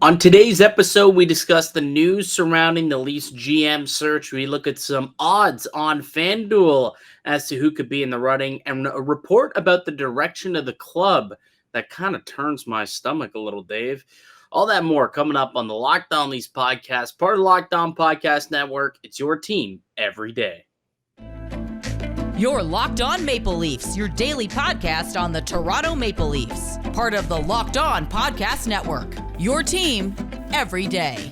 On today's episode, we discuss the news surrounding the Leafs GM search. We look at some odds on FanDuel as to who could be in the running, and a report about the direction of the club that kind of turns my stomach a little, Dave. All that more coming up on the Locked On Leafs podcast, part of the Locked On Podcast Network. It's your team every day. You're Locked On Maple Leafs, your daily podcast on the Toronto Maple Leafs. Part of the Locked On Podcast Network. Your team every day.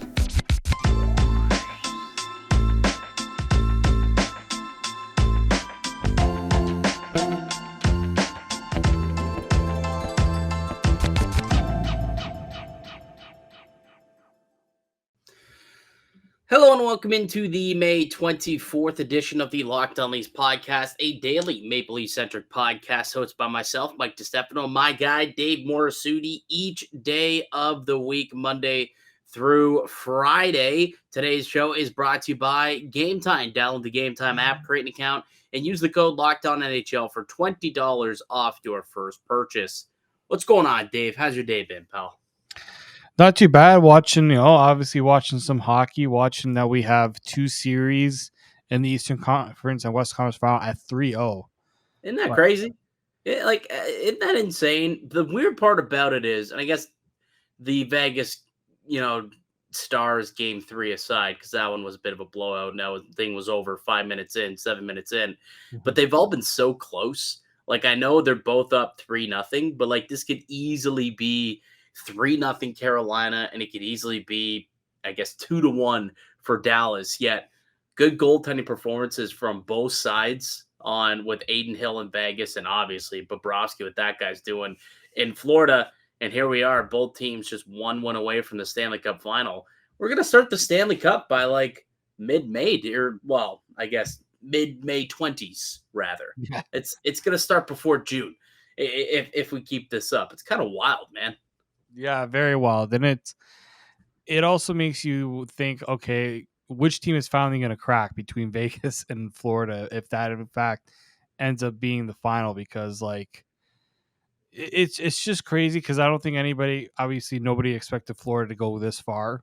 Hello and welcome into the May 24th edition of the Locked On Leafs podcast, a daily Maple Leaf-centric podcast hosted by myself, Mike DiStefano, my guy, Dave Morassutti, each day of the week, Monday through Friday. Today's show is brought to you by Gametime. Download the Gametime app, create an account, and use the code LOCKEDONNHL for $20 off your first purchase. What's going on, Dave? How's your day been, pal? Not too bad. Watching, obviously watching some hockey, watching that we have two series in the Eastern Conference and West Conference final at 3-0. Isn't that crazy? Isn't that insane? The weird part about it is, and I guess the Vegas, Stars game 3 aside, because that one was a bit of a blowout. Now the thing was over 5 minutes in, 7 minutes in, but they've all been so close. Like, I know they're both up 3-0, but like this could easily be 3-0 Carolina, and it could easily be, I guess, 2-1 for Dallas. Yet, good goaltending performances from both sides with Adin Hill in Vegas, and obviously Bobrovsky, what that guy's doing in Florida. And here we are, both teams just 1-1 away from the Stanley Cup final. We're gonna start the Stanley Cup by like mid-May, or I guess mid-May 20s rather. Yeah. It's gonna start before June if we keep this up. It's kind of wild, man. Yeah, very wild. And it also makes you think, okay, which team is finally going to crack between Vegas and Florida if that in fact ends up being the final? Because like it's just crazy, because I don't think nobody expected Florida to go this far,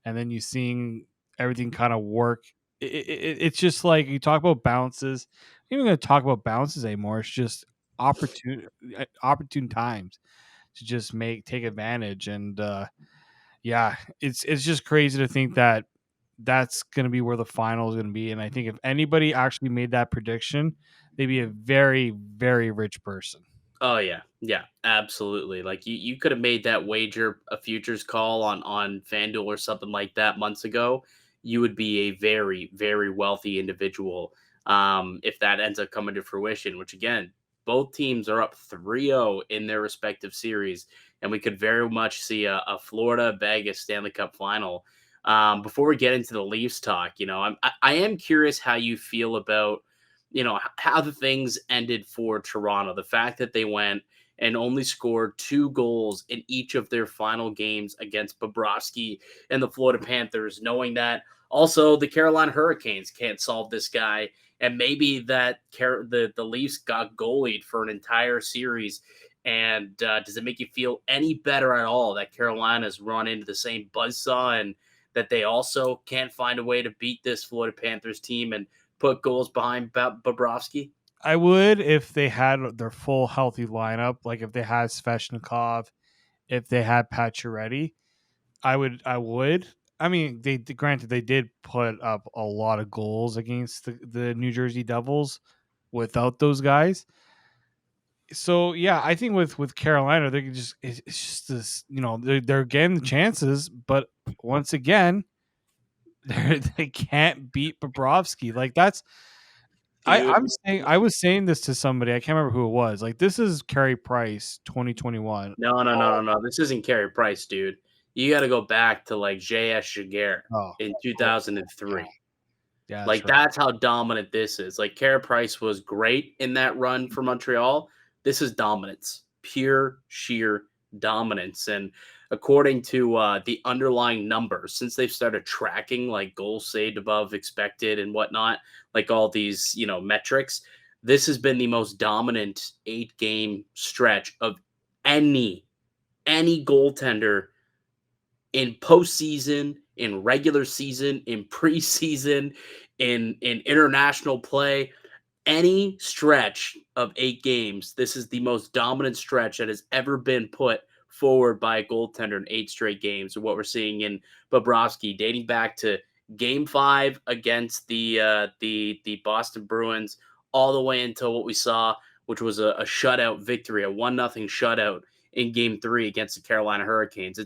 and then you seeing everything kind of work. It's just like, you talk about bounces. I'm not even going to talk about bounces anymore. It's just opportune times to just take advantage. And it's just crazy to think that that's going to be where the final is going to be. And I think if anybody actually made that prediction, they'd be a very, very rich person. Oh yeah, absolutely. Like you could have made that wager, a futures call on FanDuel or something like that months ago. You would be a very, very wealthy individual if that ends up coming to fruition. Which again, both teams are up 3-0 in their respective series, and we could very much see a Florida Vegas Stanley Cup final. Before we get into the Leafs talk, I am curious how you feel about how the things ended for Toronto. The fact that they went and only scored 2 goals in each of their final games against Bobrovsky and the Florida Panthers, knowing that also the Carolina Hurricanes can't solve this guy. And maybe that the Leafs got goalied for an entire series. And does it make you feel any better at all that Carolina's run into the same buzzsaw, and that they also can't find a way to beat this Florida Panthers team and put goals behind Bobrovsky? I would, if they had their full healthy lineup, like if they had Svechnikov, if they had Pacioretty, I would. I mean, granted they did put up a lot of goals against the New Jersey Devils without those guys. So yeah, I think with Carolina, they it's just this, they're getting the chances, but once again, they can't beat Bobrovsky. Like that's. I was saying this to somebody. I can't remember who it was. Like, this is Carey Price 2021. No. This isn't Carey Price, dude. You got to go back to like J.S. Jaguar in 2003. Yeah, like that's how dominant this is. Like Carey Price was great in that run for Montreal. This is dominance, pure sheer dominance. And according to the underlying numbers, since they've started tracking like goals saved above expected and whatnot, like all these metrics, this has been the most dominant 8-game stretch of any goaltender in postseason, in regular season, in preseason, in international play, any stretch of 8 games, this is the most dominant stretch that has ever been put forward by a goaltender in 8 straight games. What we're seeing in Bobrovsky, dating back to Game 5 against the Boston Bruins, all the way until what we saw, which was a shutout victory, a 1-0 shutout in Game 3 against the Carolina Hurricanes.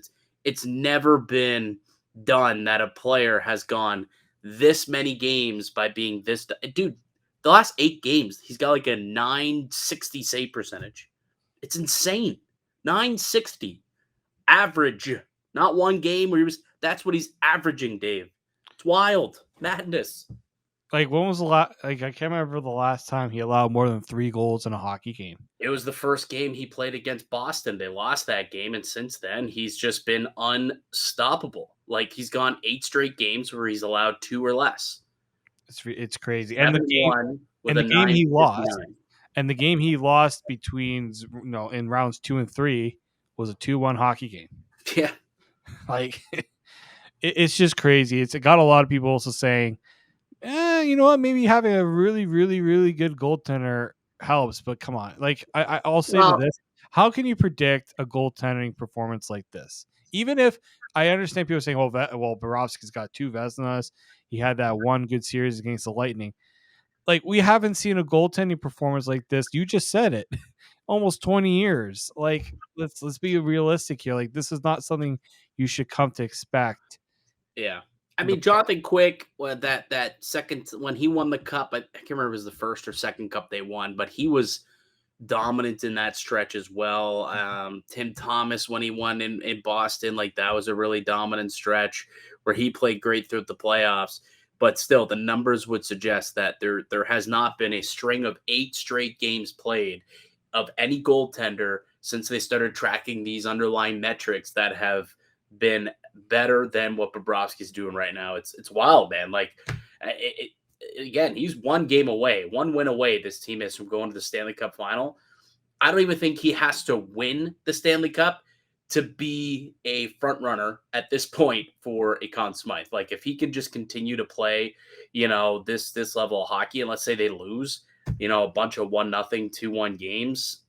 It's never been done that a player has gone this many games by being this dude. The last 8 games, he's got like a 960 save percentage. It's insane. 960 average. Not one game where he was. That's what he's averaging, Dave. It's wild. Madness. Like, when was the last? Like, I can't remember the last time he allowed more than 3 goals in a hockey game. It was the first game he played against Boston. They lost that game, and since then, he's just been unstoppable. Like, he's gone 8 straight games where he's allowed 2 or less. It's crazy. And the game he lost between in rounds 2 and 3 was a 2-1 hockey game. Yeah. Like, it's just crazy. It got a lot of people also saying, you know what? Maybe having a really, really, really good goaltender helps. But come on, like I'll say to this: how can you predict a goaltending performance like this? Even if I understand people saying, "Well, Bobrovsky's got 2 Vezinas. He had that one good series against the Lightning." Like, we haven't seen a goaltending performance like this. You just said it. Almost 20 years. Like, let's be realistic here. Like, this is not something you should come to expect. Yeah. I mean, Jonathan Quick, that second when he won the cup, I can't remember if it was the first or second cup they won, but he was dominant in that stretch as well. Tim Thomas, when he won in Boston, like, that was a really dominant stretch where he played great throughout the playoffs. But still, the numbers would suggest that there has not been a string of 8 straight games played of any goaltender since they started tracking these underlying metrics that have been better than what Bobrovsky's doing right now. It's wild, man. Like, again, he's 1 game away, 1 win away. This team is from going to the Stanley Cup final. I don't even think he has to win the Stanley Cup to be a front runner at this point for a Conn Smythe. Like, if he can just continue to play, this level of hockey, and let's say they lose, a bunch of 1-0, 2-1 games,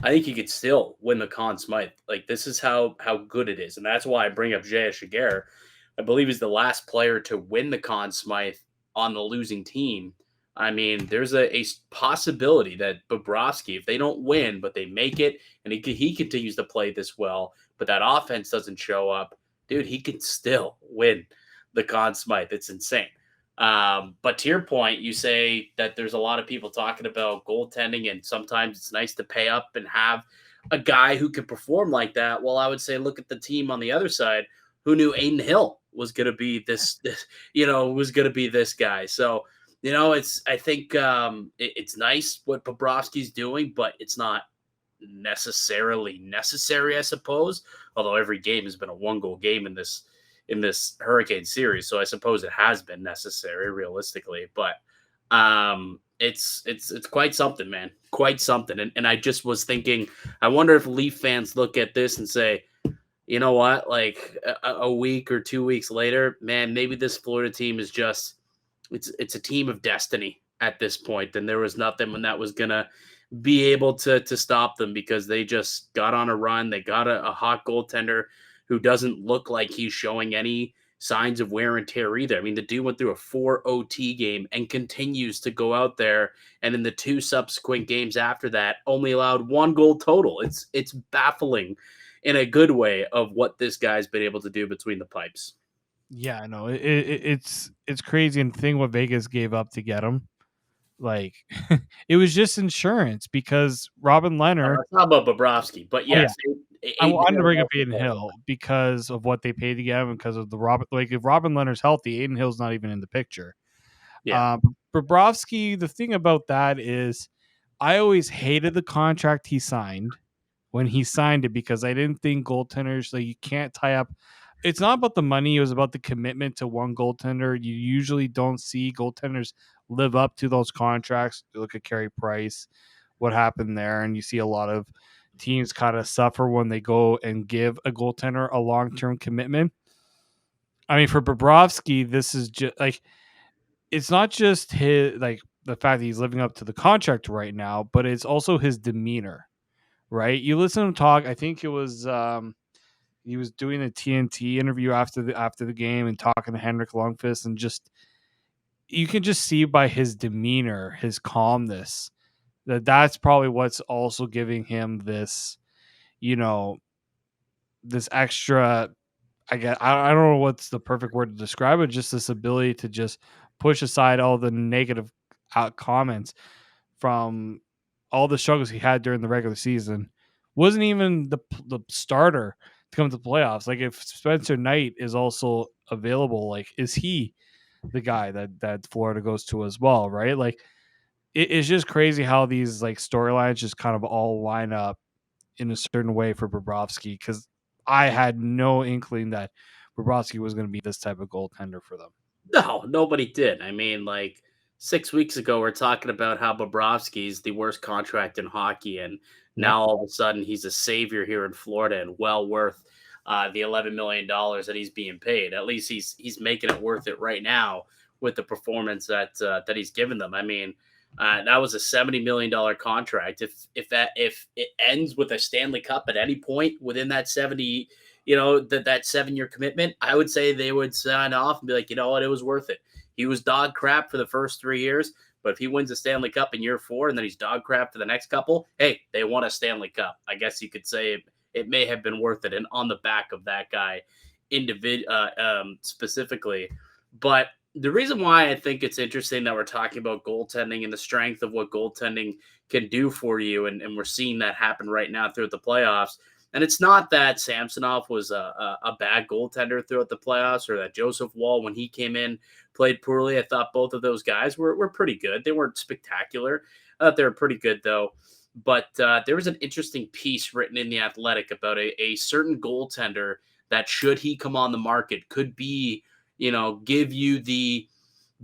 I think he could still win the Conn Smythe. Like, this is how good it is. And that's why I bring up Jay Shiger. I believe he's the last player to win the Conn Smythe on the losing team. I mean, there's a possibility that Bobrovsky, if they don't win, but they make it, and he continues to play this well, but that offense doesn't show up, dude, he can still win the Conn Smythe. It's insane. But to your point, you say that there's a lot of people talking about goaltending, and sometimes it's nice to pay up and have a guy who can perform like that. Well, I would say look at the team on the other side who knew Aiden Hill was going to be this guy. So, I think it's nice what Bobrovsky's doing, but it's not necessarily necessary, I suppose. Although every game has been a 1-goal game in this Hurricane series, so I suppose it has been necessary realistically. But it's quite something, man, quite something. And I just was thinking, I wonder if Leaf fans look at this and say, you know what, like a week or 2 weeks later, man, maybe this Florida team is just. It's a team of destiny at this point, and there was nothing when that was gonna be able to stop them because they just got on a run. They got a hot goaltender who doesn't look like he's showing any signs of wear and tear either. I mean, the dude went through a 4 OT game and continues to go out there, and in the 2 subsequent games after that, only allowed 1 goal total. It's baffling in a good way of what this guy's been able to do between the pipes. Yeah, I know. It's crazy, and thing what Vegas gave up to get him. Like, it was just insurance because Robin Leonard. It's not about Bobrovsky, but yes. I wanted to bring up Aiden Hill because of what they paid to get him, because of the Robin. Like, if Robin Leonard's healthy, Aiden Hill's not even in the picture. Yeah. Bobrovsky, the thing about that is I always hated the contract he signed when he signed it because I didn't think goaltenders, like, you can't tie up. It's not about the money. It was about the commitment to one goaltender. You usually don't see goaltenders live up to those contracts. You look at Carey Price, what happened there, and you see a lot of teams kind of suffer when they go and give a goaltender a long-term commitment. I mean, for Bobrovsky, this is just like, it's not just his, like, the fact that he's living up to the contract right now, but it's also his demeanor, right? You listen to him talk. I think it was he was doing a TNT interview after the game and talking to Henrik Lundqvist, and just you can just see by his demeanor, his calmness, that's probably what's also giving him this, you know, this extra. I don't know what's the perfect word to describe it. Just this ability to just push aside all the negative comments from all the struggles he had during the regular season. Wasn't even the starter to come to the playoffs. Like, if Spencer Knight is also available, like, is he the guy that Florida goes to as well, right? Like, it's just crazy how these like storylines just kind of all line up in a certain way for Bobrovsky, because I had no inkling that Bobrovsky was going to be this type of goaltender for them. No, nobody did. I mean, like 6 weeks ago, we're talking about how Bobrovsky's the worst contract in hockey, and Yep. now all of a sudden he's a savior here in Florida and well worth the $11 million that he's being paid. At least he's making it worth it right now with the performance that he's given them. I mean, that was a $70 million contract. If it ends with a Stanley Cup at any point within that 70, that 7-year commitment, I would say they would sign off and be like, you know what, it was worth it. He was dog crap for the first 3 years, but if he wins a Stanley Cup in year 4 and then he's dog crap for the next couple, hey, they won a Stanley Cup. I guess you could say it may have been worth it, and on the back of that guy specifically. But the reason why I think it's interesting that we're talking about goaltending and the strength of what goaltending can do for you, and we're seeing that happen right now throughout the playoffs. And it's not that Samsonov was a bad goaltender throughout the playoffs, or that Joseph Woll, when he came in, played poorly. I thought both of those guys were pretty good. They weren't spectacular. I thought they were pretty good, though. But there was an interesting piece written in The Athletic about a certain goaltender that, should he come on the market, could be, give you the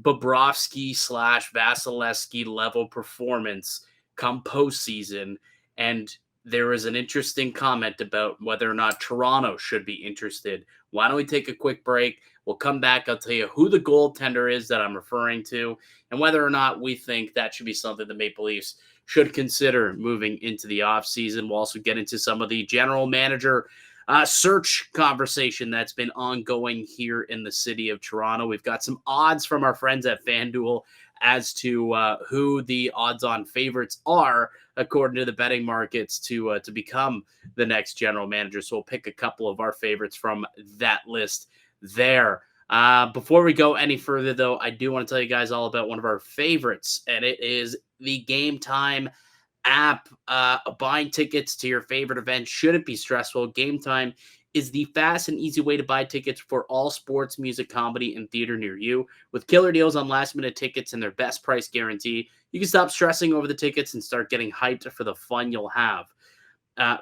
Bobrovsky / Vasilevsky level performance come postseason. And there was an interesting comment about whether or not Toronto should be interested. Why don't we take a quick break? We'll come back. I'll tell you who the goaltender is that I'm referring to, and whether or not we think that should be something the Maple Leafs should consider moving into the offseason. We'll also get into some of the general manager search conversation that's been ongoing here in the city of Toronto. We've got some odds from our friends at FanDuel as to who the odds-on favorites are, according to the betting markets, to become the next general manager. So we'll pick a couple of our favorites from that list there. Before we go any further, though, I do want to tell you guys all about one of our favorites, and it is the Gametime app. Buying tickets to your favorite event shouldn't be stressful. Gametime is the fast and easy way to buy tickets for all sports, music, comedy, and theater near you. With killer deals on last-minute tickets and their best price guarantee, you can stop stressing over the tickets and start getting hyped for the fun you'll have.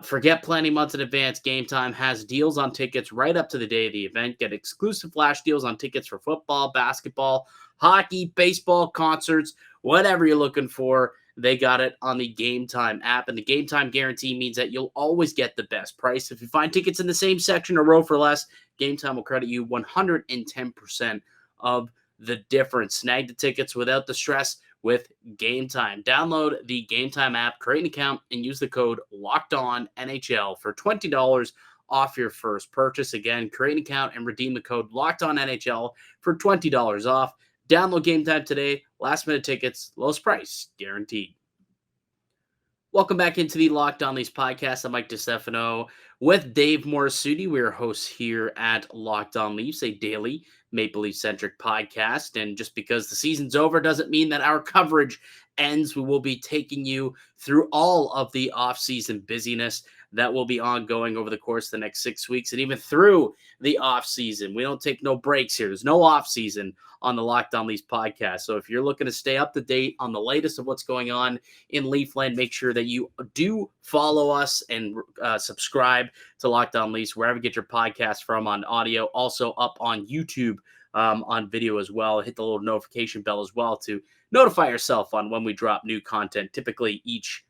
Forget planning months in advance. Gametime has deals on tickets right up to the day of the event. Get exclusive flash deals on tickets for football, basketball, hockey, baseball, concerts, whatever you're looking for. They got it on the Gametime app, and the Gametime guarantee means that you'll always get the best price. If you find tickets in the same section or row for less, Gametime will credit you 110% of the difference. Snag the tickets without the stress with Gametime. Download the Gametime app, create an account, and use the code LOCKEDONNHL for $20 off your first purchase. Again, create an account and redeem the code LOCKEDONNHL for $20 off. Download Gametime today. Last minute tickets, lowest price guaranteed. Welcome back into the Locked On Leafs podcast. I'm Mike DiStefano with Dave Morassutti. We're hosts here at Locked On Leafs, a daily Maple Leaf-centric podcast. And just because the season's over doesn't mean that our coverage ends. We will be taking you through all of the offseason busyness that will be ongoing over the course of the next 6 weeks, and even through the offseason. We don't take no breaks here. There's no offseason on the Locked On Leafs podcast. So if you're looking to stay up to date on the latest of what's going on in Leafland, make sure that you do follow us and subscribe to Locked On Leafs wherever you get your podcast from, on audio, also up on YouTube on video as well. Hit the little notification bell as well to notify yourself on when we drop new content, typically each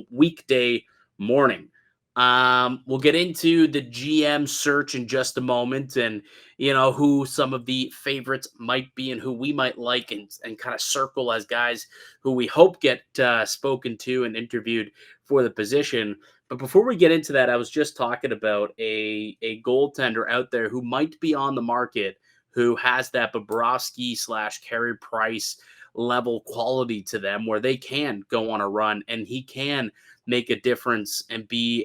weekday morning. We'll get into the GM search in just a moment, and who some of the favorites might be and who we might like, and kind of circle as guys who we hope get spoken to and interviewed for the position. But before we get into that, I was just talking about a goaltender out there who might be on the market, who has that Bobrovsky / Carey Price level quality to them, where they can go on a run and he can make a difference and be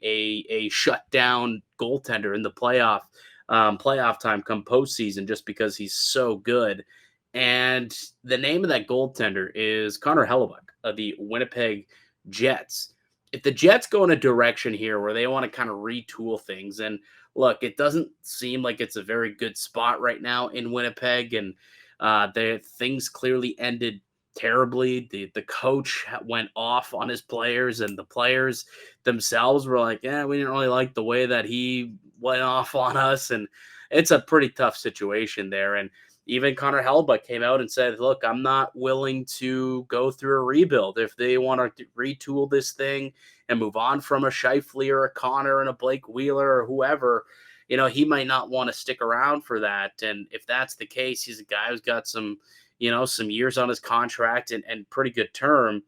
a shutdown goaltender in the playoff time come postseason, just because he's so good. And the name of that goaltender is Connor Hellebuyck of the Winnipeg Jets. If the Jets go in a direction here where they want to kind of retool things, and look, it doesn't seem like it's a very good spot right now in Winnipeg, and the things clearly ended terribly. The coach went off on his players, and the players themselves were like, "Yeah, we didn't really like the way that he went off on us," and it's a pretty tough situation there. And even Connor Hellebuyck came out and said, "Look, I'm not willing to go through a rebuild. If they want to retool this thing and move on from a Scheifele or a Connor and a Blake Wheeler or whoever, he might not want to stick around for that." And if that's the case, he's a guy who's got some years on his contract and pretty good term.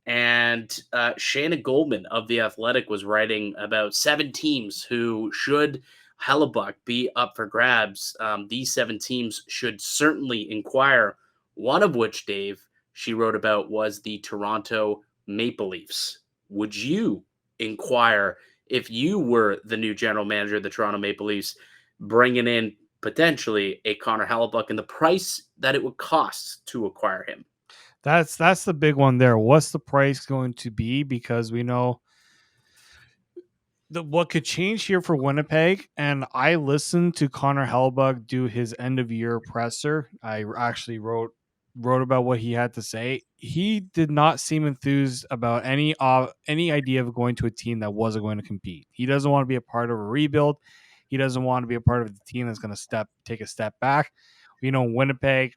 And Shannon Goldman of The Athletic was writing about 7 teams who, should Hellebuyck be up for grabs, these 7 teams should certainly inquire. One of which, Dave, she wrote about, was the Toronto Maple Leafs. Would you inquire if you were the new general manager of the Toronto Maple Leafs, bringing in potentially a Connor Hellebuyck and the price that it would cost to acquire him? That's the big one there. What's the price going to be? Because we know what could change here for Winnipeg. And I listened to Connor Hellebuyck do his end of year presser. I actually wrote about what he had to say. He did not seem enthused about any idea of going to a team that wasn't going to compete. He doesn't want to be a part of a rebuild. He doesn't want to be a part of the team that's going to take a step back. Winnipeg,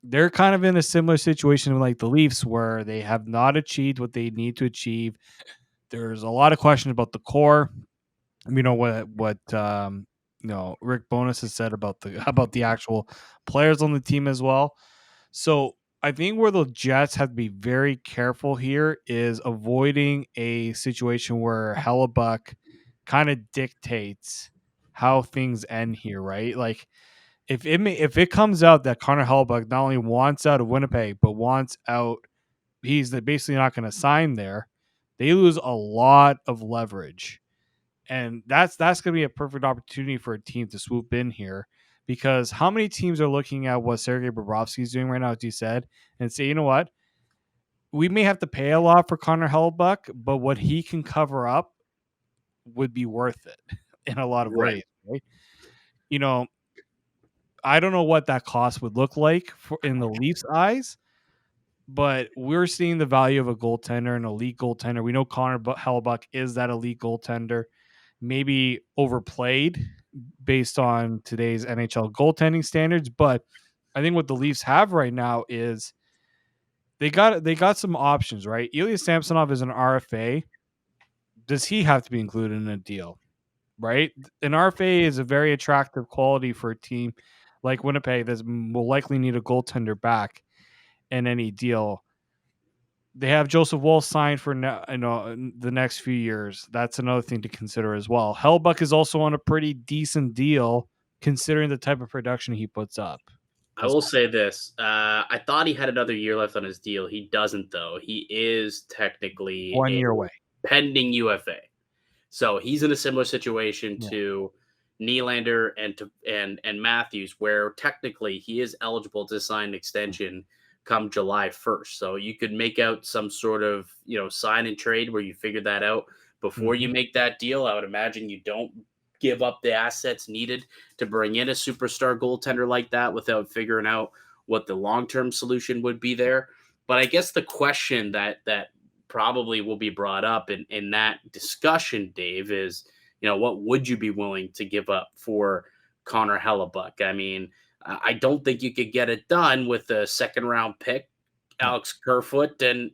they're kind of in a similar situation like the Leafs, where they have not achieved what they need to achieve. There's a lot of questions about the core. What Rick Bowness has said about the actual players on the team as well. So I think where the Jets have to be very careful here is avoiding a situation where Hellebuyck kind of dictates how things end here, right? Like, if it comes out that Connor Hellebuyck not only wants out of Winnipeg but wants out, he's basically not going to sign there. They lose a lot of leverage, and that's going to be a perfect opportunity for a team to swoop in here. Because how many teams are looking at what Sergei Bobrovsky is doing right now, as you said, and say, you know what, we may have to pay a lot for Connor Hellebuyck, but what he can cover up would be worth it in a lot of Right. ways, right? You know, I don't know what that cost would look like in the Leafs' eyes, but we're seeing the value of a goaltender, an elite goaltender. We know Connor Hellebuyck is that elite goaltender, maybe overplayed based on today's NHL goaltending standards. But I think what the Leafs have right now is they got some options, right? Ilya Samsonov is an RFA. Does he have to be included in a deal? Right? An RFA is a very attractive quality for a team like Winnipeg that will likely need a goaltender back in any deal. They have Joseph Woll signed for the next few years. That's another thing to consider as well. Hellebuyck is also on a pretty decent deal considering the type of production he puts up. I will say this. I thought he had another year left on his deal. He doesn't, though. He is technically 1 a year away. pending UFA. So he's in a similar situation Yeah. to Nylander and Matthews, where technically he is eligible to sign an extension come July 1st. So you could make out some sort of, sign and trade where you figure that out before you make that deal. I would imagine you don't give up the assets needed to bring in a superstar goaltender like that without figuring out what the long-term solution would be there. But I guess the question that probably will be brought up in that discussion, Dave, is, what would you be willing to give up for Connor Hellebuyck? I mean, I don't think you could get it done with a second round pick, Alex Kerfoot, and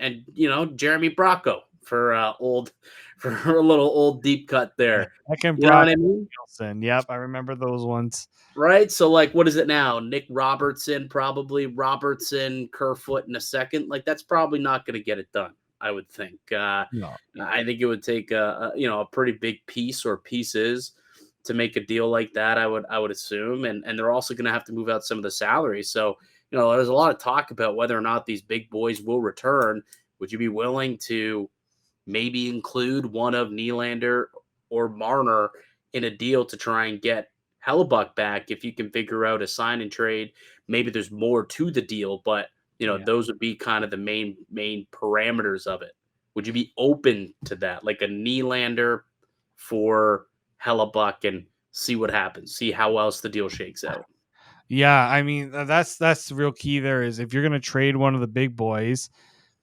Jeremy Bracco for a little old deep cut there. Second You know Brock what I mean? Nielsen. Yep, I remember those ones. Right? So, like, what is it now? Nick Robertson, probably Robertson, Kerfoot in a second. Like, that's probably not going to get it done, I would think. No. I think it would take a pretty big piece or pieces to make a deal like that. I would assume, and they're also going to have to move out some of the salaries. So, there's a lot of talk about whether or not these big boys will return. Would you be willing to maybe include one of Nylander or Marner in a deal to try and get Hellebuyck back if you can figure out a sign and trade? Maybe there's more to the deal, but Yeah. those would be kind of the main parameters of it. Would you be open to that, like a Nylander for Hellebuyck, and see what happens, see how else the deal shakes out? Yeah, I mean that's the real key there is if you're gonna trade one of the big boys,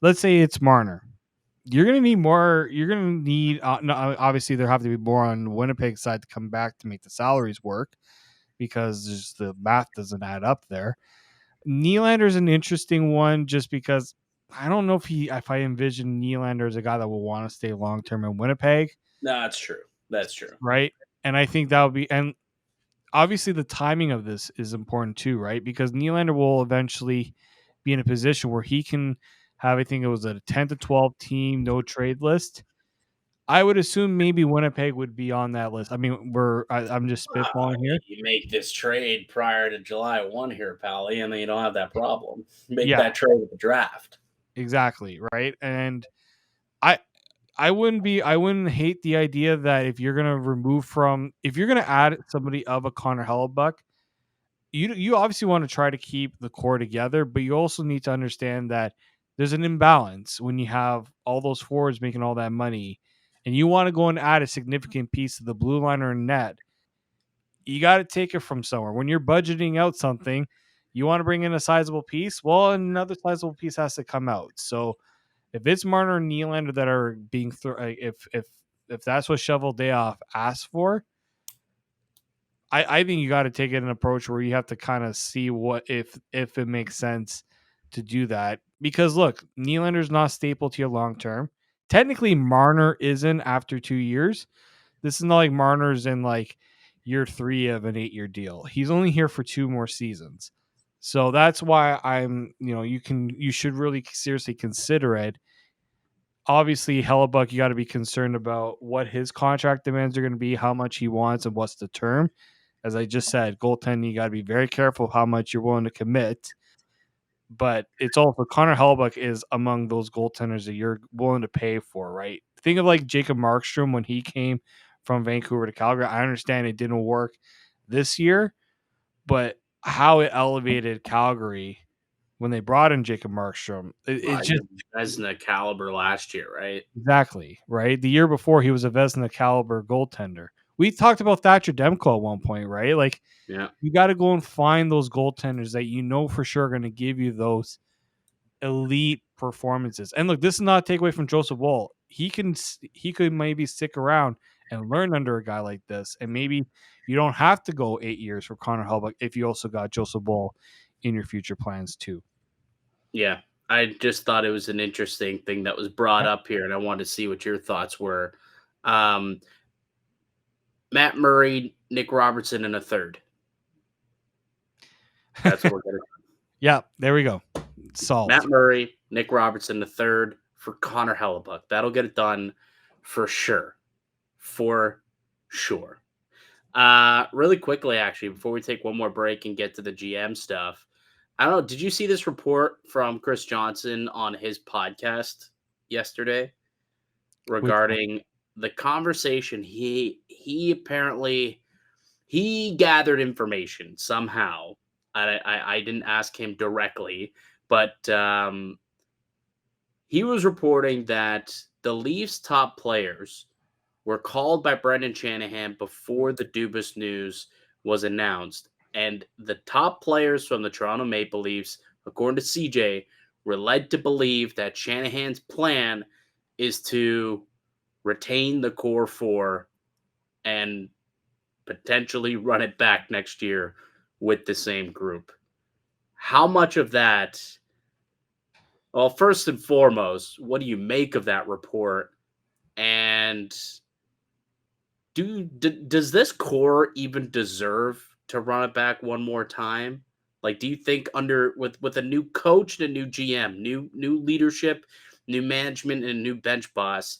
let's say it's Marner. You're gonna need more. You're gonna need no, obviously there have to be more on Winnipeg side to come back to make the salaries work because just the math doesn't add up there. Nylander's an interesting one just because I don't know if I envision Nylander as a guy that will want to stay long term in Winnipeg, No, that's true. That's true. right? And I think that would be and obviously the timing of this is important too, right? Because Nylander will eventually be in a position where he can have, I think it was a 10 to 12 team no trade list. I would assume maybe Winnipeg would be on that list. I mean, I'm just spitballing here. You make this trade prior to July 1 here, Pally, and then you don't have that problem. Make Yeah, that trade with the draft. exactly, right? And I I wouldn't hate the idea that if you're if you're gonna add somebody of a Connor Hellebuyck, you obviously want to try to keep the core together, but you also need to understand that there's an imbalance when you have all those forwards making all that money, and you want to go and add a significant piece to the blue line or net. You got to take it from somewhere. When you're budgeting out something, you want to bring in a sizable piece. Well, another sizable piece has to come out. So if it's Marner and Nylander that are being if that's what Shovel Day Off asked for, I think you got to take an approach where you have to kind of see what if it makes sense to do that because look, Nylander's not staple to your long term. Technically, Marner isn't after 2 years. This is not like Marner's in like year 3 of an 8-year deal. He's only here for 2 more seasons. So that's why you should really seriously consider it. Obviously, Hellebuyck, you got to be concerned about what his contract demands are going to be, how much he wants, and what's the term. As I just said, goaltending, you got to be very careful how much you're willing to commit. But it's also Connor Hellebuyck is among those goaltenders that you're willing to pay for, right? Think of like Jacob Markstrom when he came from Vancouver to Calgary. I understand it didn't work this year, but how it elevated Calgary when they brought in Jacob Markstrom, it just Vezina caliber last year, right? exactly right. The year before, he was a Vezina caliber goaltender. We talked about Thatcher Demko at one point, right? Like, Yeah. you got to go and find those goaltenders that you know for sure are going to give you those elite performances. And look, this is not a takeaway from Joseph Woll. He could maybe stick around and learn under a guy like this, and maybe you don't have to go 8 years for Connor Hellebuyck if you also got Joseph Woll in your future plans too. Yeah. I just thought it was an interesting thing that was brought up here, and I wanted to see what your thoughts were. Matt Murray, Nick Robertson, and a third. That's what we're going to do. Yeah, there we go. Solved. Matt Murray, Nick Robertson, the third for Connor Hellebuyck. That'll get it done for sure. For sure. Really quickly, actually, before we take one more break and get to the GM stuff, I don't know. Did you see this report from Chris Johnson on his podcast yesterday regarding the conversation? He apparently gathered information somehow. I didn't ask him directly, but he was reporting that the Leafs' top players were called by Brendan Shanahan before the Dubas news was announced. And the top players from the Toronto Maple Leafs, according to CJ, were led to believe that Shanahan's plan is to retain the core four and potentially run it back next year with the same group. How much of that? Well, first and foremost, what do you make of that report? And does this core even deserve to run it back one more time? Like, do you think under with a new coach and a new GM, new leadership, new management, and a new bench boss,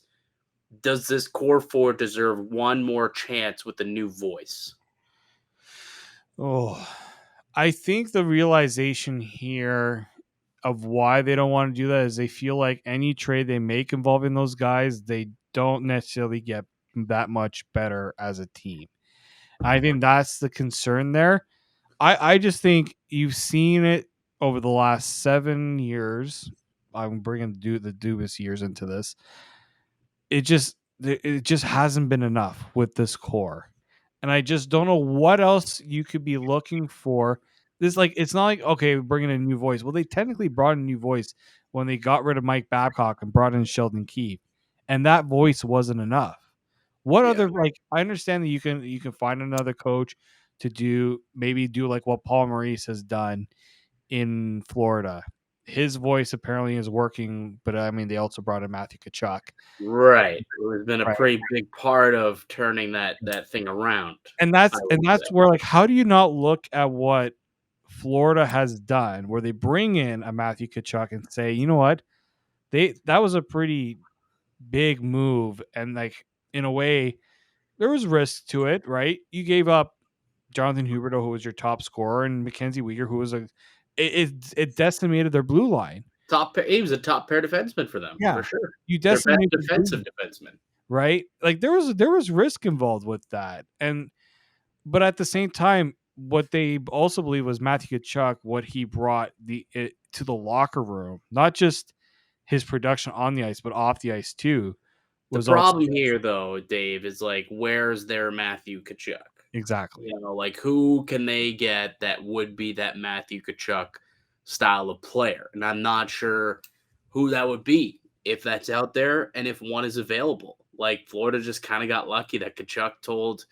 does this core four deserve one more chance with a new voice? Oh, I think the realization here of why they don't want to do that is they feel like any trade they make involving those guys, they don't necessarily get that much better as a team. I think that's the concern there. I just think you've seen it over the last 7 years. I'm bringing the Dubas years into this. It just hasn't been enough with this core, and I just don't know what else you could be looking for. This like it's not like okay, we're bringing in a new voice. Well, they technically brought in a new voice when they got rid of Mike Babcock and brought in Sheldon Keefe, and that voice wasn't enough. What Yeah. other like? I understand that you can find another coach to do like what Paul Maurice has done in Florida. His voice apparently is working, but I mean they also brought in Matthew Kachuk. Right. It's been a Right. pretty big part of turning that thing around, And I that's and would that's say. where like how do you not look at what Florida has done where they bring in a Matthew Kachuk and say, you know what? That was a pretty big move and like in a way there was risk to it, right? You gave up Jonathan Huberdeau, who was your top scorer, and Mackenzie Weegar, who was it decimated their blue line. He was a top pair defenseman for them, Yeah. for sure. You Their best decimated the blue defensive line, defenseman. right? Like there was risk involved with that. And but at the same time, what they also believe was Matthew Kachuk, what he brought to the locker room, not just his production on the ice, but off the ice too, The was also problem here, though, Dave, is like, where's their Matthew Kachuk? exactly. Like who can they get that would be that Matthew Kachuk style of player? And I'm not sure who that would be if that's out there and if one is available. Like Florida just kind of got lucky that Kachuk told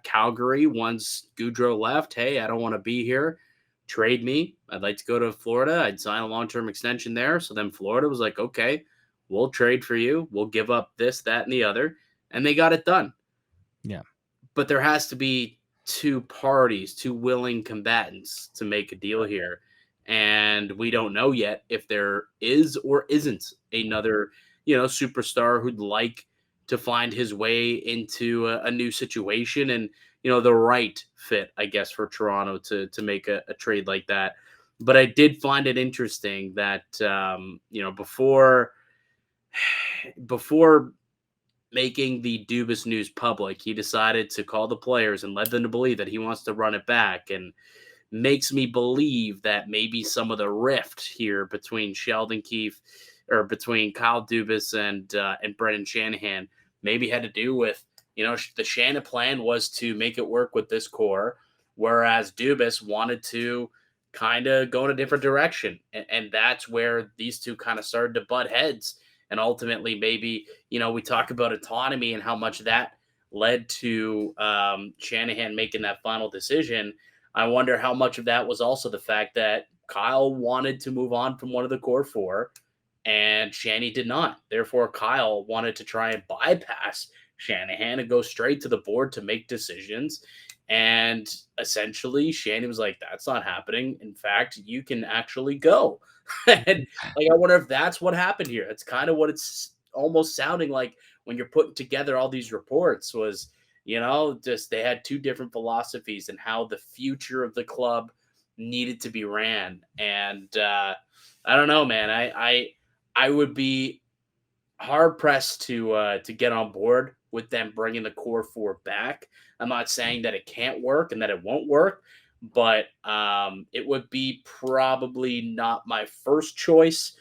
Calgary once Goudreau left, "Hey, I don't want to be here. Trade me. I'd like to go to Florida. I'd sign a long-term extension there." So then Florida was like, "Okay, we'll trade for you. We'll give up this, that, and the other," and they got it done. Yeah. But there has to be two parties, two willing combatants to make a deal here. And we don't know yet if there is or isn't another, superstar who'd like to find his way into a new situation and, the right fit, I guess, for Toronto to make a trade like that. But I did find it interesting that, before making the Dubas news public, he decided to call the players and led them to believe that he wants to run it back, and makes me believe that maybe some of the rift here between Sheldon Keefe or between Kyle Dubas and Brendan Shanahan maybe had to do with, the Shanahan plan was to make it work with this core, whereas Dubas wanted to kind of go in a different direction. And that's where these two kind of started to butt heads. And ultimately, maybe, we talk about autonomy and how much that led to Shanahan making that final decision. I wonder how much of that was also the fact that Kyle wanted to move on from one of the core four and Shanny did not. Therefore, Kyle wanted to try and bypass Shanahan and go straight to the board to make decisions. And essentially, Shanny was like, that's not happening. In fact, you can actually go. And like, I wonder if that's what happened here. It's kind of what it's almost sounding like when you're putting together all these reports was, just they had two different philosophies and how the future of the club needed to be ran. And I don't know, man. I would be hard pressed to get on board with them bringing the core four back. I'm not saying that it can't work and that it won't work, but it would be probably not my first choice.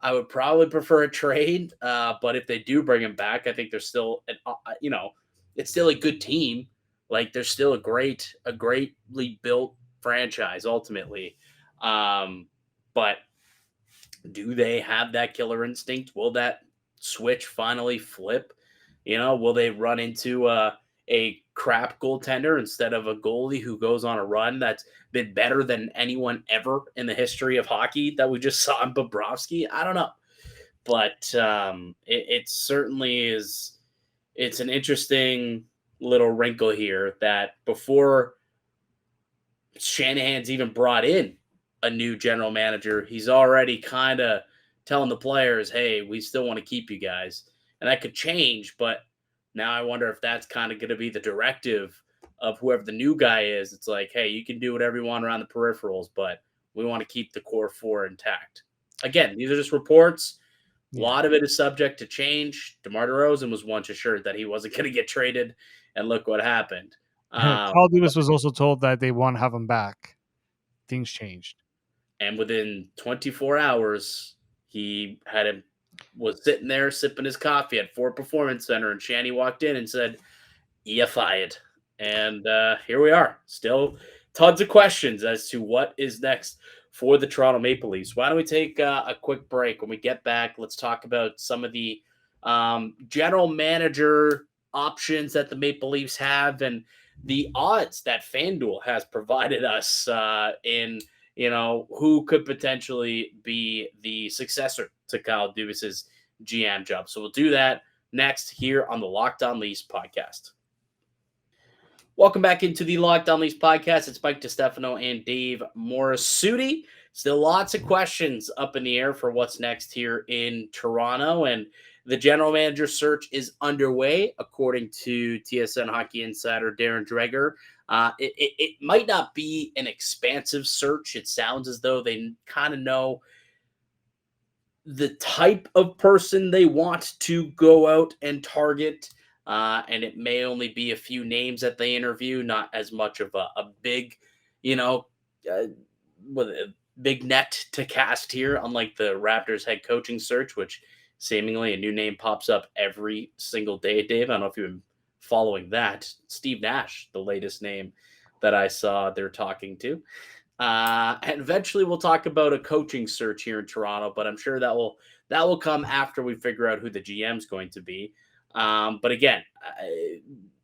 I would probably prefer a trade, but if they do bring him back, I think there's still, it's still a good team. Like there's still a greatly built franchise ultimately. But do they have that killer instinct? Will that switch finally flip? Will they run into a crap goaltender instead of a goalie who goes on a run that's been better than anyone ever in the history of hockey that we just saw in Bobrovsky? I don't know. But it certainly is. It's an interesting little wrinkle here that before Shanahan's even brought in a new general manager, he's already kind of telling the players, "Hey, we still want to keep you guys," and that could change. But now I wonder if that's kind of going to be the directive of whoever the new guy is. It's like, "Hey, you can do whatever you want around the peripherals, but we want to keep the core four intact." Again, these are just reports. A Yeah. lot of it is subject to change. DeMar DeRozan was once assured that he wasn't going to get traded, and look what happened. Carl Dubas was also told that they want to have him back. Things changed. And within 24 hours, he had him was sitting there sipping his coffee at Ford Performance Center, and Shanny walked in and said, "You fired." And here we are, still tons of questions as to what is next for the Toronto Maple Leafs. Why don't we take a quick break? When we get back, let's talk about some of the general manager options that the Maple Leafs have and the odds that FanDuel has provided us in who could potentially be the successor to Kyle Dubas's GM job. So we'll do that next here on the Locked On Leafs podcast. Welcome back into the Locked On Leafs podcast. It's Mike DiStefano and Dave Morassutti. Still lots of questions up in the air for what's next here in Toronto, and the general manager search is underway, according to TSN Hockey Insider Darren Dreger. It might not be an expansive search. It sounds as though they kind of know the type of person they want to go out and target. And it may only be a few names that they interview, not as much of a big, uh, with a big net to cast here, unlike the Raptors head coaching search, which seemingly a new name pops up every single day. Dave, I don't know if you've been following that. Steve Nash, the latest name that I saw they're talking to. And eventually we'll talk about a coaching search here in Toronto, but I'm sure that will come after we figure out who the GM is going to be. But again,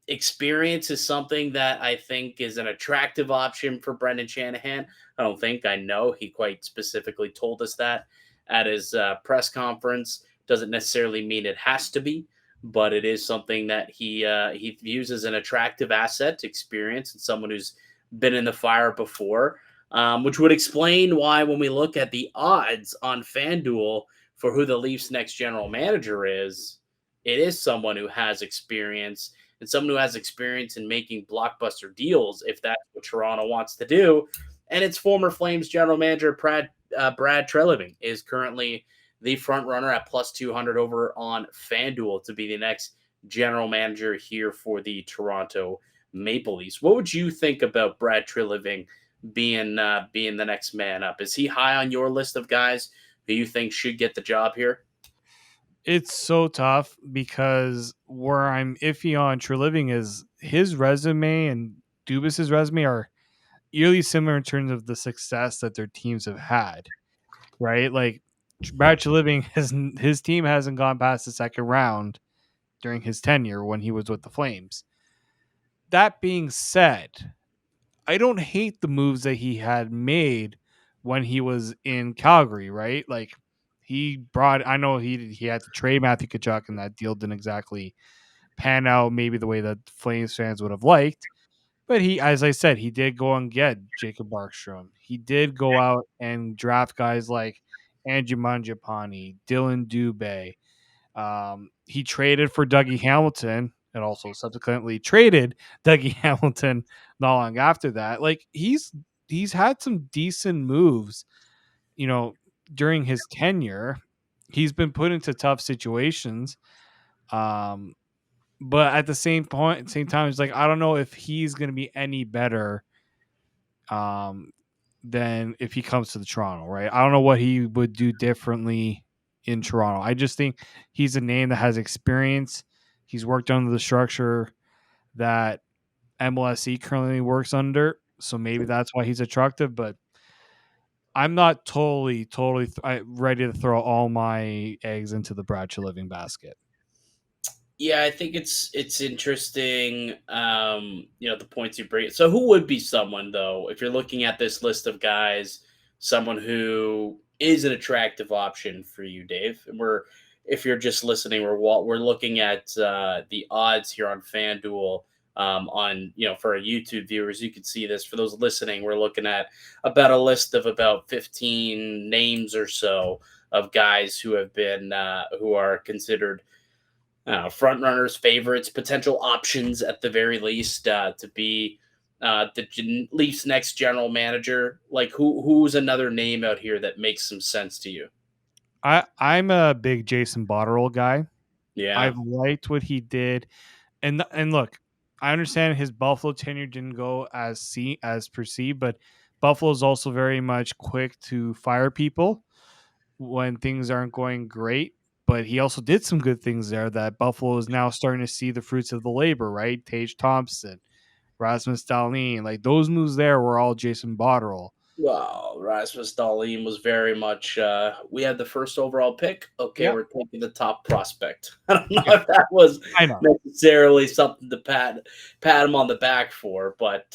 experience is something that I think is an attractive option for Brendan Shanahan. I know he quite specifically told us that at his press conference. Doesn't necessarily mean it has to be, but it is something that he views as an attractive asset, experience, and someone who's been in the fire before. Which would explain why, when we look at the odds on FanDuel for who the Leafs' next general manager is, it is someone who has experience and someone who has experience in making blockbuster deals, if that's what Toronto wants to do. And its former Flames general manager, Brad Treliving, is currently the front runner at plus 200 over on FanDuel to be the next general manager here for the Toronto Maple Leafs. What would you think about Brad Treliving being the next man up? Is he high on your list of guys who you think should get the job here? It's so tough because where I'm iffy on Treliving is his resume and Dubas's resume are eerily similar in terms of the success that their teams have had, right? Like Brad Treliving, his team hasn't gone past the second round during his tenure when he was with the Flames. That being said, I don't hate the moves that he had made when he was in Calgary, right? Like I know he had to trade Matthew Tkachuk, and that deal didn't exactly pan out maybe the way that Flames fans would have liked. But as I said, he did go and get Jacob Markstrom. He did go out and draft guys like Andrew Mangiapane, Dylan Dubé. He traded for Dougie Hamilton and also subsequently traded Dougie Hamilton not long after that. Like he's had some decent moves, you know, during his tenure. He's been put into tough situations. Um, but at the same time, it's like I don't know if he's gonna be any better um than if he comes to the Toronto, right? I don't know what he would do differently in Toronto. I just think he's a name that has experience. He's worked under the structure that MLSE currently works under, so maybe that's why he's attractive. But I'm not totally ready to throw all my eggs into the Brad Living basket. Yeah, I think it's interesting. The points you bring. So, who would be someone though, if you're looking at this list of guys, someone who is an attractive option for you, Dave. And if you're just listening, we're looking at the odds here on FanDuel. On for our YouTube viewers, you can see this. For those listening, we're looking at about a list of about 15 names or so of guys who have been who are considered front runners, favorites, potential options at the very least to be the Leafs' next general manager. Like who's another name out here that makes some sense to you? I'm a big Jason Botterill guy. Yeah. I've liked what he did, and look, I understand his Buffalo tenure didn't go as perceived, but Buffalo is also very much quick to fire people when things aren't going great. But he also did some good things there that Buffalo is now starting to see the fruits of the labor, right? Tage Thompson, Rasmus Dahlin, like those moves there were all Jason Botterill. Well, Rasmus Dahlin was very much. We had the first overall pick. Okay, Yeah, we're taking the top prospect. I don't know yeah, if that was I know. necessarily something to pat him on the back for, but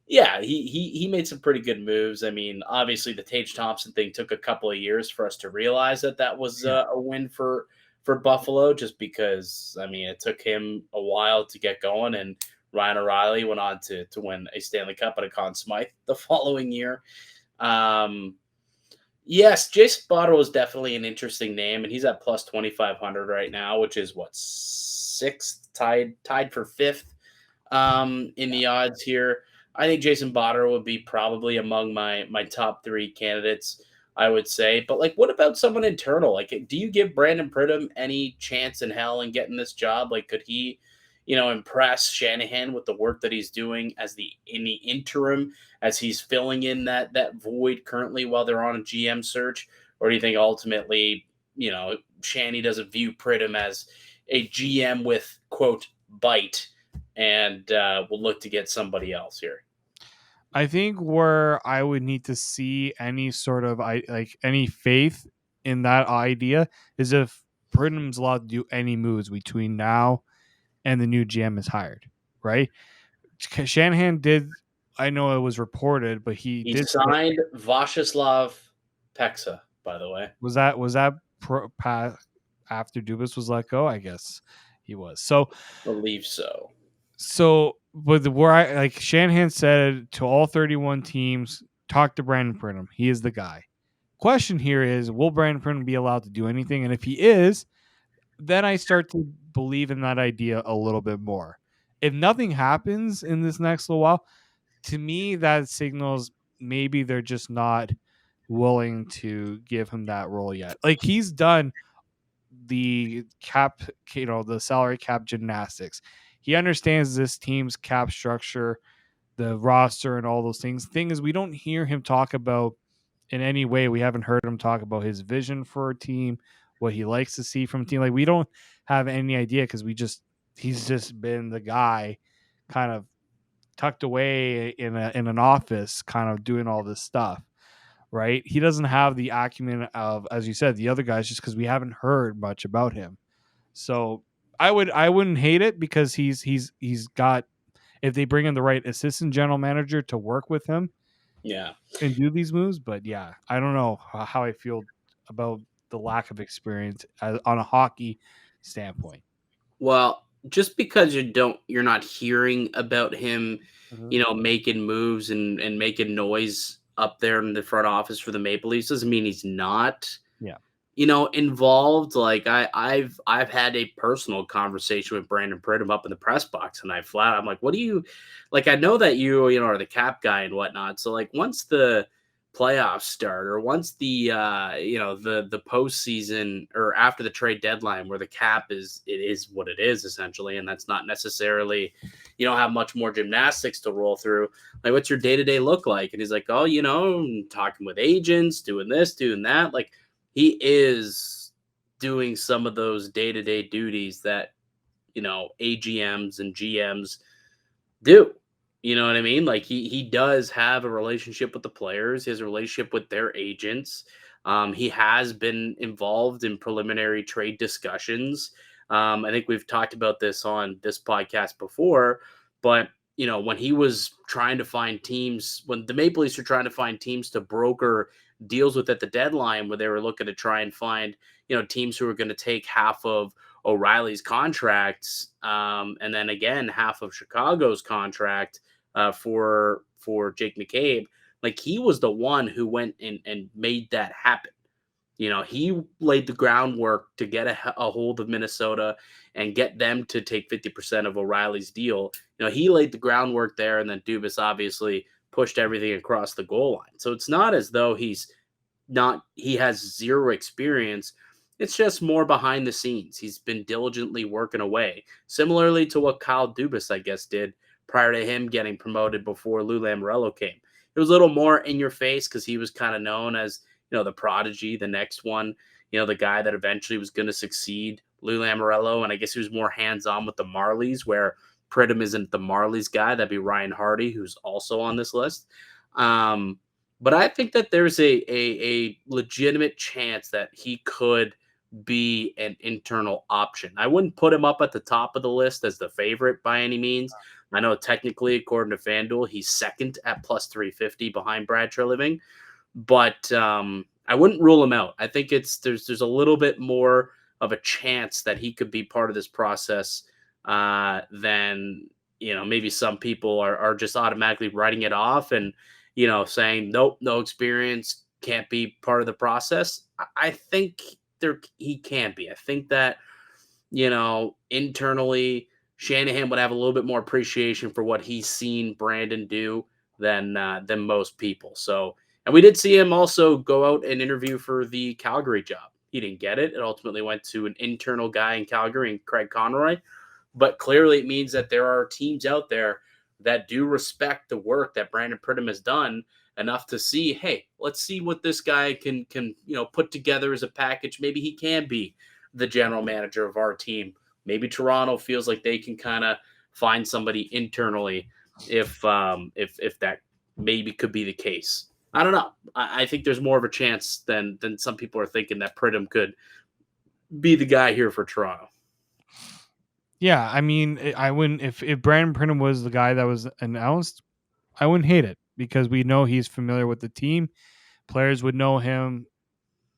yeah, he made some pretty good moves. I mean, obviously the Tage Thompson thing took a couple of years for us to realize that was Yeah. a win for Buffalo, just because I mean it took him a while to get going, and Ryan O'Reilly went on to win a Stanley Cup and a Conn Smythe the following year. Um, yes, Jason Botterill is definitely an interesting name, and he's at plus 2,500 right now, which is what, sixth, tied for fifth in the odds here. I think Jason Botterill would be probably among my top three candidates, I would say. But like, what about someone internal? Like, do you give Brandon Pridham any chance in hell in getting this job? Like, could he, impress Shanahan with the work that he's doing in the interim as he's filling in that void currently while they're on a GM search? Or do you think ultimately, Shanny doesn't view Pridham as a GM with quote bite, and we'll look to get somebody else here? I think where I would need to see any sort of any faith in that idea is if Britham's allowed to do any moves between now and the new GM is hired, right? Shanahan did. I know it was reported, but he He did say signed Vyacheslav Peksa, by the way. was that after Dubas was let go. I guess he was. Believe so. But where I like Shanahan said to all 31 teams, talk to Brandon Pridham. He is the guy. Question here is, will Brandon Pridham be allowed to do anything? And if he is, then I start to believe in that idea a little bit more. If nothing happens in this next little while, to me that signals maybe they're just not willing to give him that role yet. Like he's done the cap, the salary cap gymnastics. He understands this team's cap structure, the roster, and all those things. Thing is, we don't hear him talk about in any way. We haven't heard him talk about his vision for a team, what he likes to see from a team. Like we don't have any idea because he's just been the guy, kind of tucked away in an office, kind of doing all this stuff. Right? He doesn't have the acumen of, as you said, the other guys, just because we haven't heard much about him. So I wouldn't hate it because he's got, if they bring in the right assistant general manager to work with him Yeah. and do these moves. But yeah, I don't know how I feel about the lack of experience on a hockey standpoint. Well, just because you're not hearing about him, Mm-hmm. making moves and making noise up there in the front office for the Maple Leafs doesn't mean he's not Yeah. involved. Like I've had a personal conversation with Brandon Pridham up in the press box, and I'm like, what do you like? I know that you are the cap guy and whatnot. So like once the playoffs start, or once the the postseason, or after the trade deadline, where the cap is what it is essentially, and that's not necessarily, you don't have much more gymnastics to roll through. Like, what's your day to day look like? And he's like, oh, talking with agents, doing this, doing that. Like, he is doing some of those day-to-day duties that, AGMs and GMs do. You know what I mean? Like he does have a relationship with the players, he has a relationship with their agents. He has been involved in preliminary trade discussions. I think we've talked about this on this podcast before, but when he was trying to find teams, when the Maple Leafs were trying to find teams to broker deals with at the deadline, where they were looking to try and find, teams who were going to take half of O'Reilly's contracts, and then again half of Chicago's contract for Jake McCabe. Like, he was the one who went and made that happen. He laid the groundwork to get a hold of Minnesota and get them to take 50% of O'Reilly's deal. He laid the groundwork there, and then Dubas obviously pushed everything across the goal line. So it's not as though he has zero experience. It's just more behind the scenes. He's been diligently working away, similarly to what Kyle Dubas, I guess, did prior to him getting promoted before Lou Lamoriello came. It was a little more in your face because he was kind of known as, the prodigy, the next one, the guy that eventually was going to succeed Lou Lamoriello. And I guess he was more hands-on with the Marlies, where Pridham isn't the Marlies guy. That'd be Ryan Hardy, who's also on this list. But I think that there's a legitimate chance that he could be an internal option. I wouldn't put him up at the top of the list as the favorite by any means. I know technically, according to FanDuel, he's second at plus 350 behind Brad Treliving. But I wouldn't rule him out. I think there's a little bit more of a chance that he could be part of this process than maybe some people are just automatically writing it off and saying nope, no experience, can't be part of the process. I think he can be. I think that internally Shanahan would have a little bit more appreciation for what he's seen Brandon do than most people. So. And we did see him also go out and interview for the Calgary job. He didn't get it. It ultimately went to an internal guy in Calgary, and Craig Conroy. But clearly it means that there are teams out there that do respect the work that Brandon Pridham has done enough to see, hey, let's see what this guy can put together as a package. Maybe he can be the general manager of our team. Maybe Toronto feels like they can kind of find somebody internally if that maybe could be the case. I don't know. I think there's more of a chance than some people are thinking that Pridham could be the guy here for Toronto. Yeah, I mean, I wouldn't if Brandon Pridham was the guy that was announced, I wouldn't hate it because we know he's familiar with the team. Players would know him.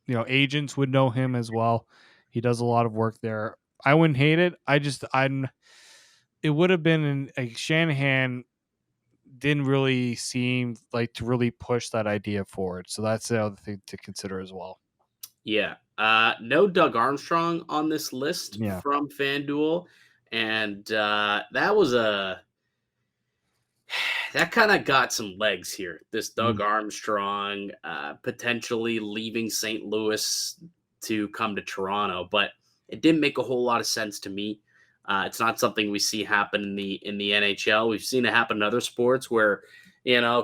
Agents would know him as well. He does a lot of work there. I wouldn't hate it. It would have been Shanahan didn't really seem like to really push that idea forward. So that's the other thing to consider as well. Yeah. No Doug Armstrong on this list from FanDuel. And that was that kind of got some legs here. This Doug Armstrong potentially leaving St. Louis to come to Toronto, but it didn't make a whole lot of sense to me. It's not something we see happen in the NHL. We've seen it happen in other sports where,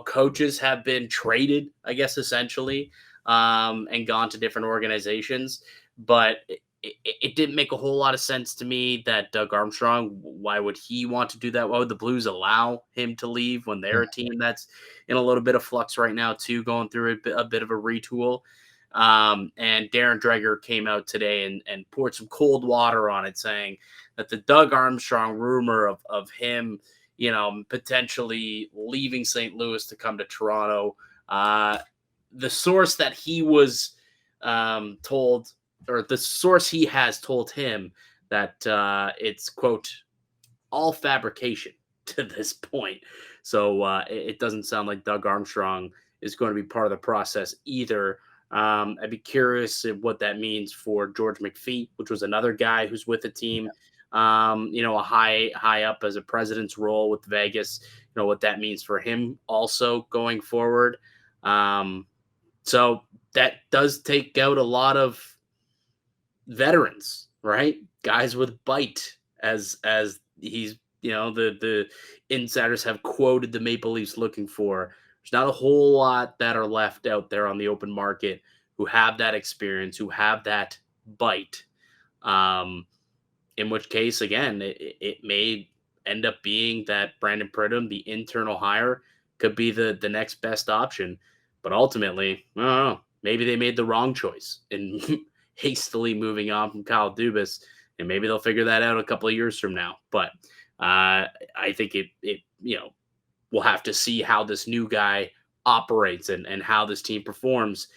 coaches have been traded, I guess, essentially, and gone to different organizations. But it didn't make a whole lot of sense to me that Doug Armstrong, why would he want to do that? Why would the Blues allow him to leave when they're a team that's in a little bit of flux right now, too, going through a bit of a retool? And Darren Dreger came out today and poured some cold water on it, saying that the Doug Armstrong rumor of him, potentially leaving St. Louis to come to Toronto, the source that he was told, or the source he has told him that it's, quote, all fabrication to this point. So it doesn't sound like Doug Armstrong is going to be part of the process either. I'd be curious what that means for George McPhee, which was another guy who's with the team, a high up as a president's role with Vegas, what that means for him also going forward. So that does take out a lot of veterans, right? Guys with bite, as he's, the insiders have quoted the Maple Leafs looking for. There's not a whole lot that are left out there on the open market who have that experience, who have that bite. In which case, again, it may end up being that Brandon Pridham, the internal hire, could be the next best option. But ultimately, I don't know, maybe they made the wrong choice in hastily moving on from Kyle Dubas, and maybe they'll figure that out a couple of years from now. But I think it we'll have to see how this new guy operates and how this team performs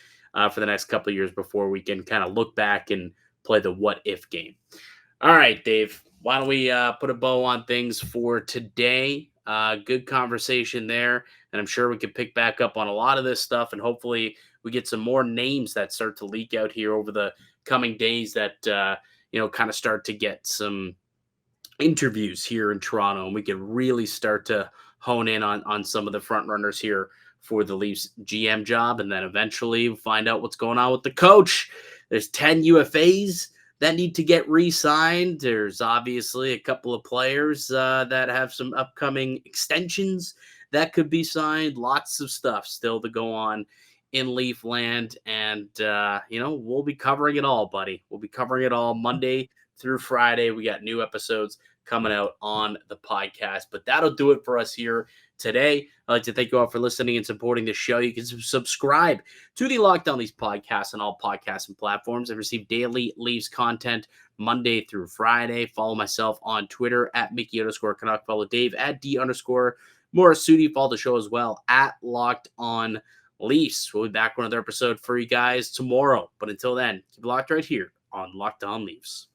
for the next couple of years before we can kind of look back and play the what if game. All right, Dave, why don't we put a bow on things for today? Good conversation there. And I'm sure we can pick back up on a lot of this stuff. And hopefully we get some more names that start to leak out here over the coming days that, kind of start to get some interviews here in Toronto, and we can really start to hone in on some of the front runners here for the Leafs GM job, and then eventually find out what's going on with the coach. There's 10 UFAs that need to get re-signed. There's obviously a couple of players that have some upcoming extensions that could be signed. Lots of stuff still to go on in Leaf land, and we'll be covering it all, buddy. We'll be covering it all Monday through Friday. We got new episodes coming out on the podcast, but that'll do it for us here today. I'd like to thank you all for listening and supporting the show. You can subscribe to the Locked On Leafs podcast on all podcasting platforms and receive daily Leafs content Monday through Friday. Follow myself on Twitter at Mickey_Canuck. Follow Dave at D_Morassutti. Follow the show as well at Locked On Leafs. We'll be back with another episode for you guys tomorrow. But until then, keep it locked right here on Locked On Leafs.